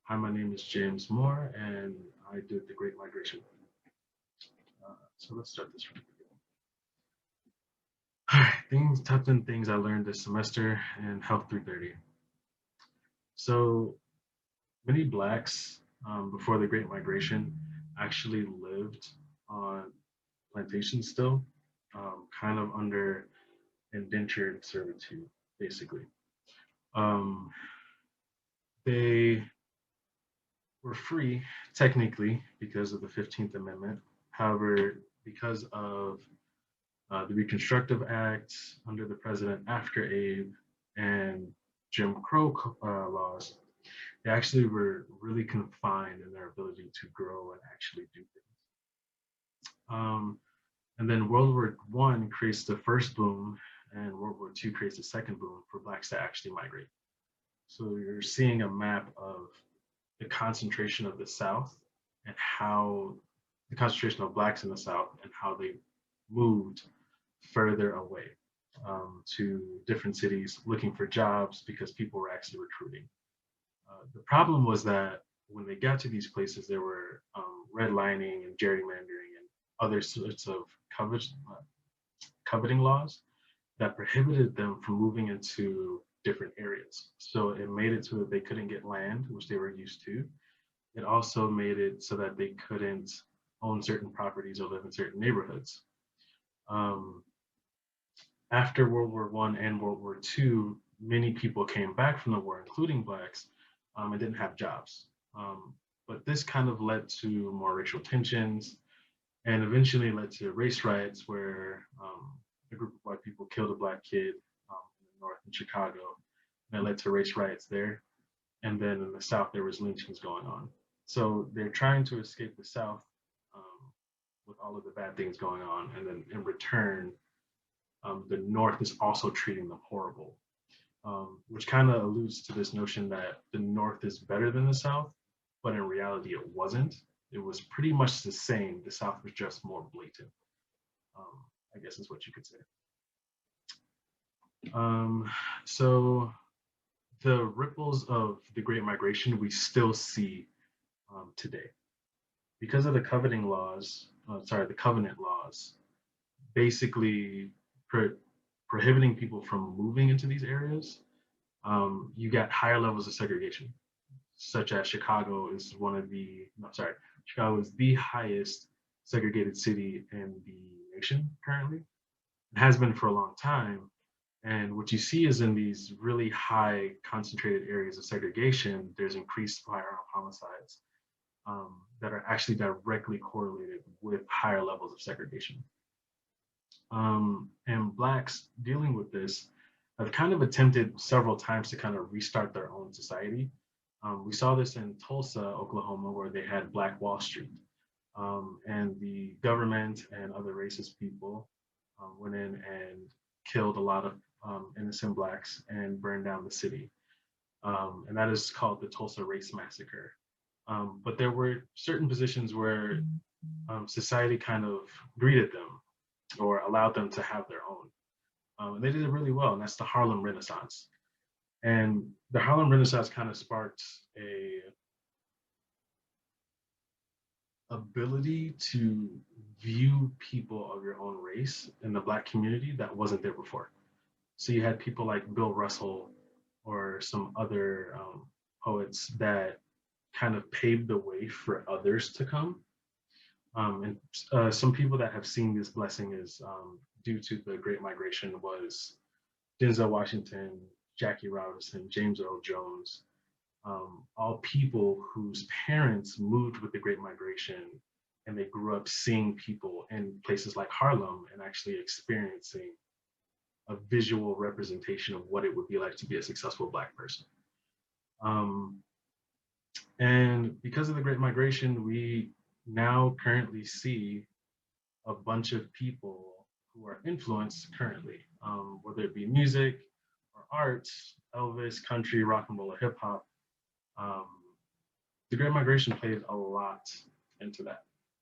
Hi, my name is James Moore, and I did the Great Migration. So let's start this from the beginning. All right, top 10 things I learned this semester in Health 330. So many Blacks before the Great Migration actually lived on plantations still, kind of under indentured servitude, basically. Um, they were free technically because of the 15th Amendment. However, because of the Reconstructive Act under the president after Abe and Jim Crow laws, they actually were really confined in their ability to grow and actually do things. And then World War I creates the first boom, and World War II creates the second boom for Blacks to actually migrate. So you're seeing a map of the concentration of the South and how the concentration of Blacks in the South and how they moved further away to different cities looking for jobs because people were actually recruiting. The problem was that when they got to these places, there were redlining and gerrymandering and other sorts of coveting laws that prohibited them from moving into different areas. So it made it so that they couldn't get land, which they were used to. It also made it so that they couldn't own certain properties or live in certain neighborhoods. After World War I and World War II, many people came back from the war, including Blacks, and didn't have jobs. But this kind of led to more racial tensions and eventually led to race riots where a group of white people killed a Black kid in the north in Chicago. And it led to race riots there. And then in the South, there was lynchings going on. So they're trying to escape the South with all of the bad things going on. And then in return, the North is also treating them horrible, which kind of alludes to this notion that the North is better than the South, but in reality, it wasn't. It was pretty much the same. The South was just more blatant, I guess is what you could say. So the ripples of the Great Migration we still see today. Because of the covenant laws, basically prohibiting people from moving into these areas, you got higher levels of segregation, such as Chicago is Chicago is the highest segregated city in the nation currently. It has been for a long time. And what you see is in these really high concentrated areas of segregation, there's increased firearm homicides that are actually directly correlated with higher levels of segregation. And Blacks dealing with this have kind of attempted several times to kind of restart their own society. We saw this in Tulsa, Oklahoma, where they had Black Wall Street. And the government and other racist people went in and killed a lot of innocent Blacks and burned down the city. And that is called the Tulsa Race Massacre. But there were certain positions where society kind of greeted them or allowed them to have their own. And they did it really well, and that's the Harlem Renaissance. And the Harlem Renaissance kind of sparked a ability to view people of your own race in the Black community that wasn't there before. So you had people like Bill Russell or some other poets that kind of paved the way for others to come. And some people that have seen this blessing is due to the Great Migration was Denzel Washington, Jackie Robinson, James Earl Jones, all people whose parents moved with the Great Migration and they grew up seeing people in places like Harlem and actually experiencing a visual representation of what it would be like to be a successful Black person. And because of the Great Migration, we now currently see a bunch of people who are influenced currently, whether it be music or art, Elvis, country, rock and roll, or hip hop. The Great Migration played a lot into that.